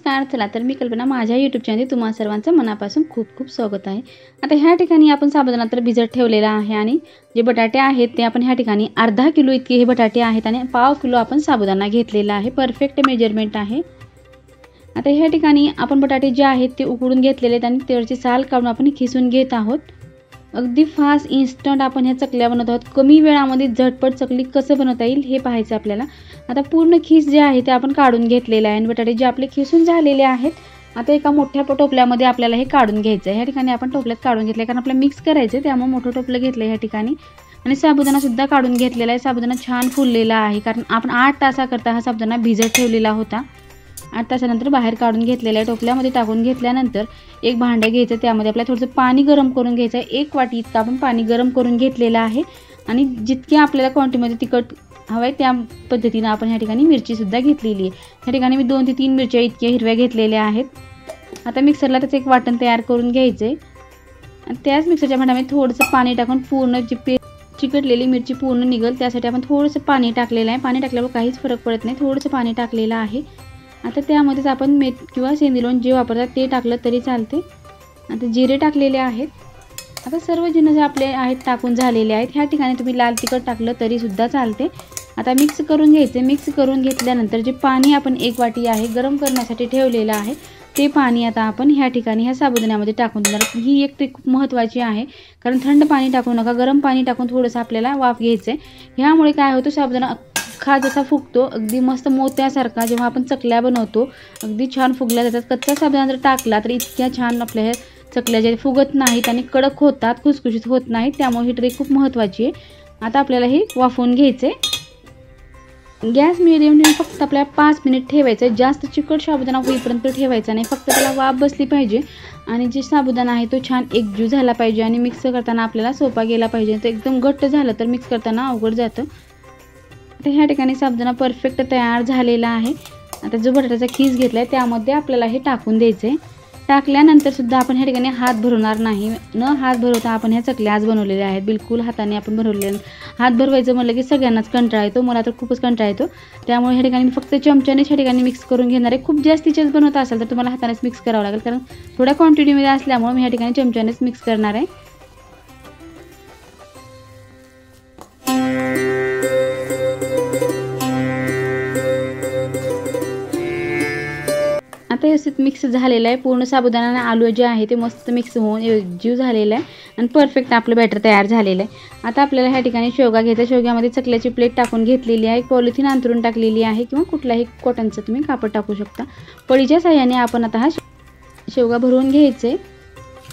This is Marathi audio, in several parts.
नमस्कार. चला तर मी कल्पना माझ्या यूट्यूब चॅनल तुम्हा सर्वांचं मनापासून खूप खूप स्वागत आहे. आता ह्या ठिकाणी आपण साबुदाणा तर भिजत ठेवलेला आहे आणि जे बटाटे आहेत ते आपण ह्या ठिकाणी अर्धा किलो इतके हे बटाटे आहेत आणि पाव किलो आपण साबुदाणा घेतलेला आहे. परफेक्ट मेजरमेंट आहे. आता ह्या ठिकाणी आपण बटाटे जे आहेत ते उकडून घेतलेले आहेत आणि त्यावरची साल काढून आपण खिसून घेत आहोत. अगदी फास्ट इन्स्टंट आपण ह्या चकल्या बनवत आहोत. कमी वेळामध्ये झटपट चकली कसं बनवता येईल हे पाहायचं आपल्याला. आता पूर्ण खीस जे आहे ते आपण काढून घेतलेलं आहे आणि बटाटे जे आपले खिसून झालेले आहेत आता एका मोठ्या टोपल्यामध्ये आपल्याला हे काढून घ्यायचं आहे. ह्या ठिकाणी आपण टोपल्यात काढून घेतलं कारण आपल्याला मिक्स करायचं आहे, त्यामुळे मोठं टोपलं घेतलं ह्या ठिकाणी. आणि साबुदाणा सुद्धा काढून घेतलेला आहे. साबुदाणा छान फुललेला आहे कारण आपण 8 तासाकरता हा साबुदाणा भिजत ठेवलेला होता. 8 तासानंतर बाहेर काढून घेतलेला आहे. टोपल्यामध्ये टाकून घेतल्यानंतर एक भांडं घ्यायचं, त्यामध्ये आपल्याला थोडंसं पाणी गरम करून घ्यायचं आहे. 1 वाटी इतकं आपण पाणी गरम करून घेतलेलं आहे आणि जितके आपल्याला क्वांटिटीमध्ये तिखट हवं आहे त्या पद्धतीनं आपण ह्या ठिकाणी मिरचीसुद्धा घेतलेली आहे. ह्या ठिकाणी मी 2 ते 3 मिरच्या इतक्या हिरव्या घेतलेल्या आहेत. आता मिक्सरला त्याचं एक वाटण तयार करून घ्यायचं आहे आणि त्याच मिक्सरच्या भांड्यामध्ये थोडंसं पाणी टाकून पूर्ण जी चिकटलेली मिरची पूर्ण निघेल त्यासाठी आपण थोडंसं पाणी टाकलेलं आहे. पाणी टाकल्यावर काहीच फरक पडत नाही, थोडंसं पाणी टाकलेलं आहे. आता त्यामध्येच आपण मीठ किंवा सेंधी लोण जे वापरतात ते टाकलं तरी चालते. आता जिरे टाकलेले आहेत. आता सर्व जिन्नस आपले आहेत टाकून झालेले आहेत. ह्या ठिकाणी तुम्ही लाल तिखट टाकलं तरीसुद्धा चालते. आता मिक्स करून घ्यायचे. मिक्स करून घेतल्यानंतर जे पाणी आपण 1 वाटी आहे गरम करण्यासाठी ठेवलेलं आहे ते पाणी आता आपण ह्या ठिकाणी ह्या साबुदाण्यामध्ये टाकून देणार. ही एक ट्रिक खूप महत्त्वाची आहे कारण थंड पाणी टाकू नका, गरम पाणी टाकून थोडंसं आपल्याला वाफ घ्यायचं आहे. ह्यामुळे काय होतं, साबुदाणा अख्खा जसा फुगतो अगदी मस्त मोत्यासारखा जेव्हा आपण चकल्या बनवतो अगदी छान फुगल्या जातात. कच्चा साबुदाणा जर टाकला तर इतक्या छान आपल्या हे चकल्या ज्या फुगत नाहीत आणि कडक होतात, खुसखुशीत होत नाहीत. त्यामुळे ही ट्रिक खूप महत्त्वाची आहे. आता आपल्याला हे वाफवून घ्यायचं आहे. गॅस मिडियम ठेवून फक्त आपल्याला 5 मिनिट ठेवायचं आहे. जास्त चिकट साबुदाणा होईपर्यंत ठेवायचा नाही, फक्त त्याला वाफ बसली पाहिजे आणि जे साबुदाणा आहे तो छान एकजीव झाला पाहिजे आणि मिक्स करताना आपल्याला सोपा गेला पाहिजे. तर एकदम घट्ट झालं तर मिक्स करताना अवघड जातं. तर ह्या ठिकाणी साबुदाणा परफेक्ट तयार झालेला आहे. आता जो बटाट्याचा खीस घेतला आहे त्यामध्ये आपल्याला हे टाकून द्यायचं आहे. टाकल्यानंतर सुद्धा आपण ह्या ठिकाणी हात भरवणार नाही. न हात भरवता आपण ह्या चकल्या आज बनवलेल्या आहेत. बिलकुल हाताने आपण भरवलेले. हात भरवायचं म्हटलं की सगळ्यांनाच कंटाळा येतो, मला तर खूपच कंटाळा येतो. त्यामुळे ह्या ठिकाणी मी फक्त चमच्यानेच ह्या ठिकाणी मिक्स करून घेणार आहे. खूप जास्तीचेच बनवत असेल तर तुम्हाला हातानेच मिक्स करावं लागेल कारण थोड्या क्वांटिटीमध्ये असल्यामुळे मी ह्या ठिकाणी चमच्यानेच मिक्स करणार आहे. आता व्यवस्थित मिक्स झालेलं आहे. पूर्ण साबुदाणा आणि आलू जे आहे ते मस्त मिक्स होऊन एकजीव झालेलं आहे आणि परफेक्ट आपलं बॅटर तयार झालेलं आहे. आता आपल्याला ह्या ठिकाणी शेवगा घ्यायचा. शेवग्यामध्ये चकल्याची प्लेट टाकून घेतलेली आहे. पॉलिथिन अंथरून टाकलेली आहे किंवा कुठलाही कॉटनचं तुम्ही कापड टाकू शकता. पळीच्या साह्याने आपण आता हा शेवगा भरवून घ्यायचे.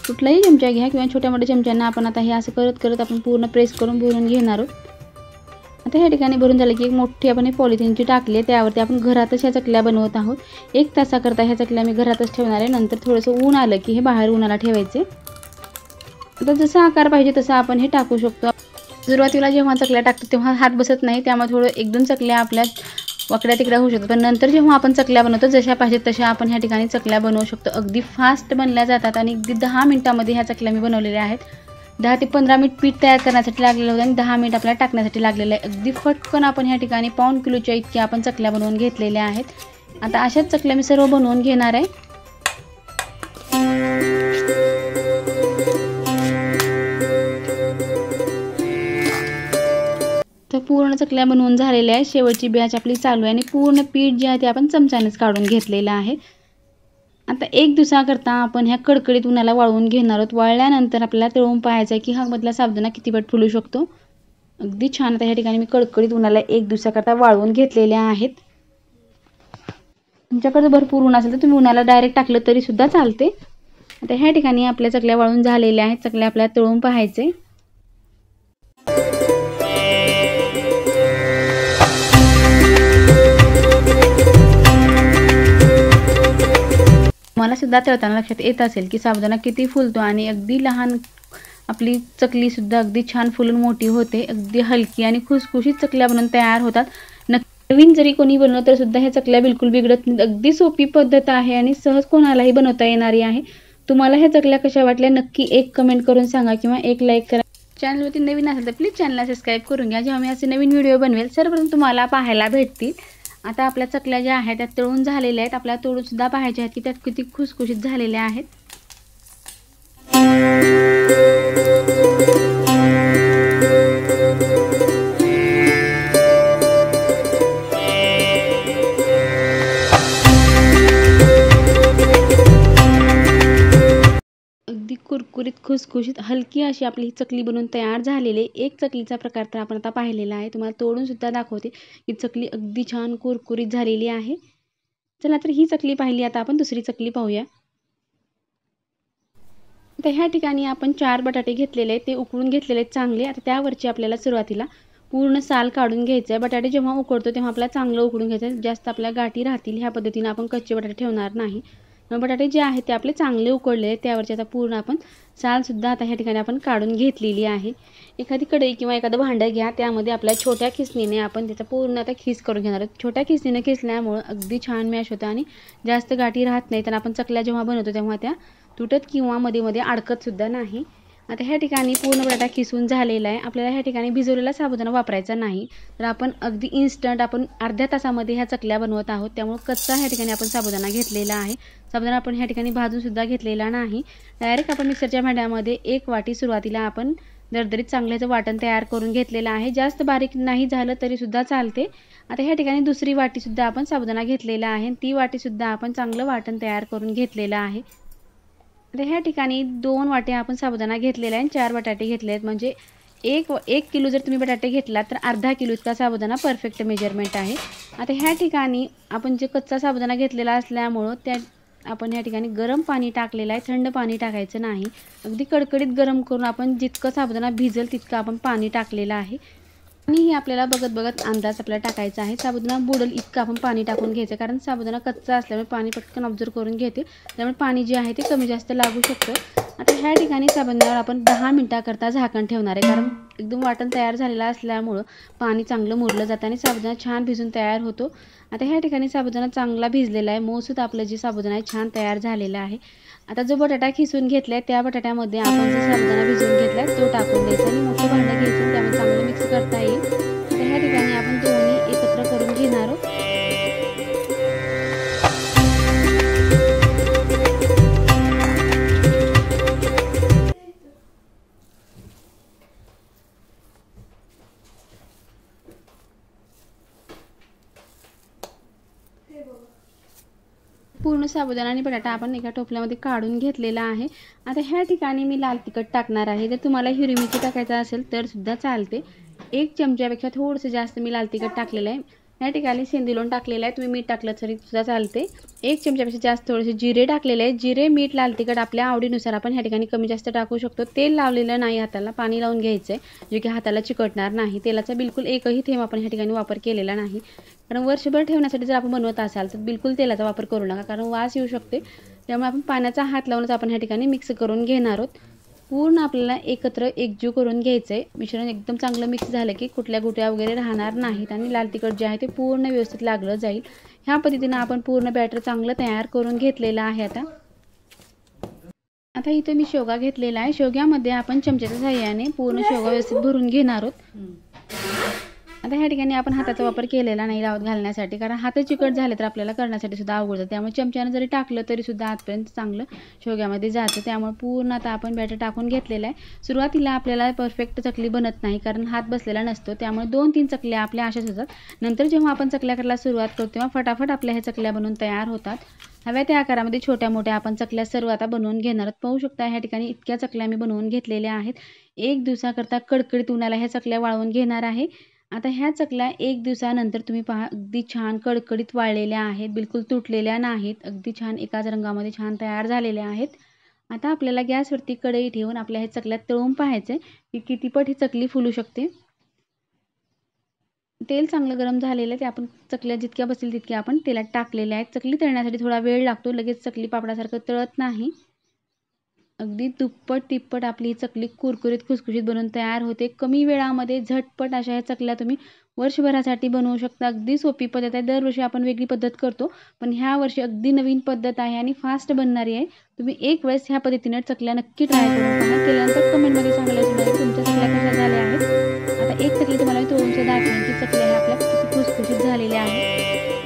कुठलाही चमचा घ्या किंवा छोट्या मोठ्या चमच्यांना आपण आता हे असं करत करत आपण पूर्ण प्रेस करून भरून घेणार आहोत. आता ह्या ठिकाणी भरून झालं की एक मोठी आपण पॉलिथिनची टाकली आहे, त्यावरती आपण घरातच ह्या चकल्या बनवत आहोत. 1 तासाकरता ह्या चकल्या मी घरातच ठेवणार आहे. नंतर थोडंसं ऊन आलं की हे बाहेर उन्हाला ठेवायचे. आता जसा आकार पाहिजे तसा आपण हे टाकू शकतो. सुरुवातीला जेव्हा चकल्या टाकतो तेव्हा हात बसत नाही, त्यामुळे थोडं 1-2 चकल्या आपल्या वाकड्या तिकड्या होऊ शकतात. पण नंतर जेव्हा आपण चकल्या बनवतो जशा पाहिजेत तशा आपण ह्या ठिकाणी चकल्या बनवू शकतो. अगदी फास्ट बनल्या जातात आणि अगदी 10 मिनिटामध्ये ह्या चकल्या मी बनवलेल्या आहेत. 10 ते 15 मिनिट पीठ तयार करण्यासाठी लागलेलं होतं आणि 10 मिनिट आपल्याला टाकण्यासाठी लागलेलं आहे. अगदी फटकन आपण ह्या ठिकाणी पाऊण किलोच्या इतक्या आपण चकल्या बनवून घेतलेल्या आहेत. आता अशाच चकल्या मी सर्व बनवून घेणार आहे. तर पूर्ण चकल्या बनवून झालेल्या आहेत. शेवटची बॅच आपली चालू आहे आणि पूर्ण पीठ जे आहे ते आपण चमच्यानेच काढून घेतलेलं आहे. आता 1 दिवसाकरता आपण ह्या कडकडीत उन्हाला वाळवून घेणार आहोत. वाळल्यानंतर आपल्याला तळून पाहायचं आहे की हा मधला साबुदाणा किती वेळ फुलू शकतो. अगदी छान. आता ह्या ठिकाणी मी कडकडीत उन्हाला 1 दिवसाकरता वाळवून घेतलेल्या आहेत. तुमच्याकडे भरपूर ऊन असेल तर तुम्ही उन्हाला डायरेक्ट टाकलं तरीसुद्धा चालते. आता ह्या ठिकाणी आपल्या चकल्या वाळून झालेल्या आहेत. चकल्या आपल्याला तळून पाहायचे. मला सुद्धा तळताना लक्षात येत असेल की साबुदाणा किती फुलतो आणि अगदी लहान आपली चकलीसुद्धा अगदी छान फुलून मोठी होते. अगदी हलकी आणि खुसखुशीत चकल्या बनवून तयार होतात. नवीन जरी कोणी बनवलं तर सुद्धा ह्या चकल्या बिलकुल बिघडत नाहीत. अगदी सोपी पद्धत आहे आणि सहज कोणालाही बनवता येणारी आहे. तुम्हाला ह्या चकल्या कशा वाटल्या नक्की एक कमेंट करून सांगा किंवा एक लाईक करा. चॅनलवरती नवीन असेल तर प्लीज चॅनलला सबस्क्राईब करून घ्या. जेव्हा मी असे नवीन व्हिडिओ बनवेल सर्वप्रथम तुम्हाला पाहायला भेटतील. आता आपल्या चकल्या ज्या आहेत त्या तळून झालेल्या आहेत, आपल्याला तोडून सुद्धा पाहायच्या आहेत की त्यात किती खुसखुशीत झालेल्या आहेत. अगदी कुरकुरीत खुसखुशीत हलकी अशी आपली ही चकली बनवून तयार झालेली. एक चकलीचा प्रकार तर आपण आता पाहिलेला आहे. तुम्हाला तोडून सुद्धा दाखवते ही चकली अगदी छान कुरकुरीत झालेली आहे. चला तर ही चकली पाहिली, आता आपण दुसरी चकली पाहूया. तर ह्या ठिकाणी आपण 4 बटाटे घेतलेले आहेत, ते उकळून घेतलेले आहेत चांगले. आता त्यावरची आपल्याला सुरुवातीला पूर्ण साल काढून घ्यायचं आहे. बटाटे जेव्हा उकडतो तेव्हा आपल्याला चांगलं उकडून घ्यायचं आहे, जास्त आपल्या गाठी राहतील ह्या पद्धतीने आपण कच्चे बटाटे ठेवणार नाही. बटाटे जे आहेत ते आपले चांगले उकडले आहेत, त्यावरची आता पूर्ण आपण सालसुद्धा आता ह्या ठिकाणी आपण काढून घेतलेली आहे. एखादी कढई किंवा एखादं भांडं घ्या, त्यामध्ये आपल्या छोट्या खिसणीने आपण त्याचा पूर्ण आता खीस करून घेणार आहोत. छोट्या खिसणीने खिसल्यामुळं अगदी छान मॅश होतं आणि जास्त गाठी राहत नाही. तर आपण चकल्या जेव्हा बनवतो तेव्हा त्या तुटत किंवा मध्ये अडकत सुद्धा नाही. आता ह्या ठिकाणी पूर्ण बटाटा किसून झालेला आहे. आपल्याला ह्या ठिकाणी भिजवलेला साबुदाणा वापरायचा नाही, तर आपण अगदी इन्स्टंट आपण अर्ध्या तासामध्ये ह्या चकल्या बनवत आहोत. त्यामुळे कच्चा ह्या ठिकाणी आपण साबुदाणा घेतलेला आहे. साबुदाणा आपण ह्या ठिकाणी भाजून सुद्धा घेतलेला नाही. डायरेक्ट आपण मिक्सरच्या भांड्यामध्ये 1 वाटी सुरुवातीला आपण दरदरीत चांगल्याचं वाटण तयार करून घेतलेलं आहे. जास्त बारीक नाही झालं तरी सुद्धा चालते. आता ह्या ठिकाणी दुसरी वाटीसुद्धा आपण साबुदाणा घेतलेला आहे. ती वाटीसुद्धा आपण चांगलं वाटण तयार करून घेतलेलं आहे. आता ह्या ठिकाणी 2 वाट्या आपण साबुदाणा घेतलेला आहे, 4 बटाटे घेतले आहेत. म्हणजे 1 किलो जर तुम्ही बटाटे घेतला तर अर्धा किलो इतका साबुदाणा परफेक्ट मेजरमेंट आहे. आता ह्या ठिकाणी आपण जे कच्चा साबुदाणा घेतलेला असल्यामुळं आपण ह्या ठिकाणी गरम पाणी टाकलेलं आहे, थंड पाणी टाकायचं नाही. अगदी कडकडीत गरम करून आपण जितकं साबुदाणा भिजेल तितकं आपण पाणी टाकलेलं आहे. आणि हे आपल्याला बघत अंदाज आपल्याला टाकायचा आहे. साबुदाणा बुडेल इतकं आपण पाणी टाकून घ्यायचं, कारण साबुदाणा कच्चा असल्यामुळे पाणी पटकन ऑब्झर्व करून घेते, त्यामुळे पाणी जे आहे ते कमी जास्त लागू शकतं. आता ह्या ठिकाणी साबुदाण्यावर आपण 10 मिनिटाकरता झाकण ठेवणार आहे, कारण एकदम वाटण तयार झालेलं असल्यामुळं पाणी चांगलं मुरलं जातं आणि साबुदाणा छान भिजून तयार होतो. आता ह्या ठिकाणी साबुदाणा चांगला भिजलेला आहे, मऊसूत आपलं जे साबुदाणा आहे छान तयार झालेला आहे. आता जो बटाटा खिसून घेतलाय त्या बटाट्यामध्ये आपण जो साबुदाणा भिजवून घेतलाय तो टाकून द्यायचा आणि मोठं भांडं घ्यायचं, त्यामध्ये चांगलं मिक्स करता येईल. आता ह्या ठिकाणी आपण दोन्ही एकत्र करून घेणार आहोत. पूर्ण साबुदाणा आणि बटाटा आपण एका टोपल्यामध्ये काढून घेतलेला आहे. आता ह्या ठिकाणी मी लाल तिखट टाकणार आहे. जर तुम्हाला हिरवी मिरची टाकायचं असेल तर सुद्धा चालते. 1 चमच्यापेक्षा थोडंसं जास्त मी लाल तिखट टाकलेलं आहे. या ठिकाणी सेंधी लोण टाकलेलं आहे, तुम्ही मीठ टाकलं तरी सुद्धा चालते. 1 चमच्यापेक्षा जास्त थोडेसे जिरे टाकलेले आहे. जिरे, मीठ, लाल तिखट आपल्या आवडीनुसार आपण ह्या ठिकाणी कमी जास्त टाकू शकतो. तेल लावलेलं नाही हाताला, पाणी लावून घ्यायचं आहे, जे की हाताला चिकटणार नाही. तेलाचा बिलकुल एकही थेंब आपण ह्या ठिकाणी वापर केलेला नाही, कारण वर्षभर ठेवण्यासाठी जर आपण बनवत असाल तर बिलकुल तेलाचा वापर करू नका, कारण वास येऊ शकते. त्यामुळे आपण पाण्याचा हात लावूनच आपण ह्या ठिकाणी मिक्स करून घेणार आहोत. पूर्ण आपल्याला एकत्र एकजीव करून घ्यायचं आहे. मिश्रण एकदम चांगलं मिक्स झालं की कुठल्या गुट्या वगैरे राहणार नाहीत आणि लाल तिखट जे आहे ते पूर्ण व्यवस्थित लागलं जाईल. ह्या पद्धतीनं आपण पूर्ण बॅटर चांगलं तयार करून घेतलेलं आहे. आता इथं मी शेवगा घेतलेला आहे. शेवग्यामध्ये आपण चमच्याच्या सहाय्याने पूर्ण शेवगा व्यवस्थित भरून घेणार आहोत. आता ह्या ठिकाणी आपण हाताचा वापर केलेला नाही रावत घालण्यासाठी, कारण हात चिकट झाले तर आपल्याला करण्यासाठी सुद्धा अवघड जातं. त्यामुळे चमच्याने जरी टाकलं तरी सुद्धा आतपर्यंत चांगलं शेवग्यामध्ये जातं. त्यामुळे पूर्ण आता आपण बॅटर टाकून घेतलेलं आहे. सुरुवातीला आपल्याला परफेक्ट चकली बनत नाही, कारण हात बसलेला नसतो. त्यामुळे 2-3 चकल्या आपल्या अशाच होतात. नंतर जेव्हा आपण चकल्या करायला सुरुवात करतो तेव्हा फटाफट आपल्या ह्या चकल्या बनवून तयार होतात. हव्या त्या आकारामध्ये छोट्या मोठ्या आपण चकल्या सर्व आता बनवून घेणार आहोत. पाहू शकता ह्या ठिकाणी इतक्या चकल्या मी बनवून घेतलेल्या आहेत. 1 दिवसाकरता कडकडीत उन्हाला ह्या चकल्या वाळवून घेणार आहे. आता ह्या चकल्या 1 दिवसानंतर तुम्ही पहा अगदी छान कडकडीत वाळलेल्या आहेत, बिलकुल तुटलेल्या नाहीत, अगदी छान एकाच रंगामध्ये छान तयार झालेल्या आहेत. आता आपल्याला गॅसवरती कढई ठेवून आपल्या ह्या चकल्या तळून पाहायचं की किती पट ही चकली फुलू शकते. तेल चांगलं गरम झालेलं आहे, ते आपण चकल्या जितक्या बसतील तितक्या आपण तेलात टाकलेल्या आहेत. चकली तळण्यासाठी थोडा वेळ लागतो, लगेच चकली पापडासारखं तळत नाही. अगदी दुप्पट तिप्पट आपली ही चकली कुरकुरीत खुसखुशीत बनवून तयार होते. कमी वेळामध्ये झटपट अशा ह्या चकल्या तुम्ही वर्षभरासाठी बनवू शकता. अगदी सोपी पद्धत आहे. दरवर्षी आपण वेगळी पद्धत करतो, पण ह्या वर्षी अगदी नवीन पद्धत आहे आणि फास्ट बनणारी आहे. तुम्ही एक वेळेस ह्या पद्धतीने चकल्या नक्की ट्राय करून पहा. केल्यानंतर कमेंटमध्ये सांगायला सुद्धा तुमच्या चकल्या कशा झाल्या आहेत. आता एक चकली तुम्हाला मी तोडून दाखवेन की चकल्या ह्या आपल्या किती खुसखुशीत झालेल्या आहेत.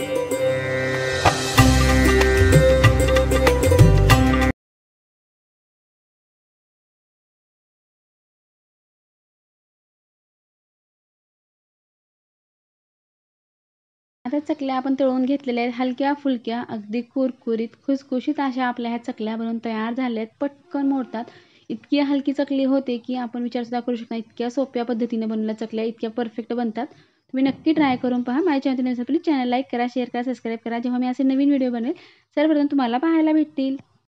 आता चकल्या आपण तळून घेतलेल्या आहेत, हलक्या फुलक्या अगदी कुरकुरीत खुसखुशीत अशा आपल्या ह्या चकल्या बनवून तयार झाल्या आहेत. पटकन मोडतात. इतकी हलकी चकली होते की आपण विचारसुद्धा करू शकता. इतक्या सोप्या पद्धतीने बनवलेल्या चकल्या इतक्या परफेक्ट बनतात. तुम्ही नक्की ट्राय करून पहा. माझ्या चॅनल प्लीज चॅनल लाईक करा, शेअर करा, सबस्क्राईब करा. जेव्हा मी असे नवीन व्हिडिओ बनवेल सर्वप्रथम तुम्हाला पाहायला भेटतील.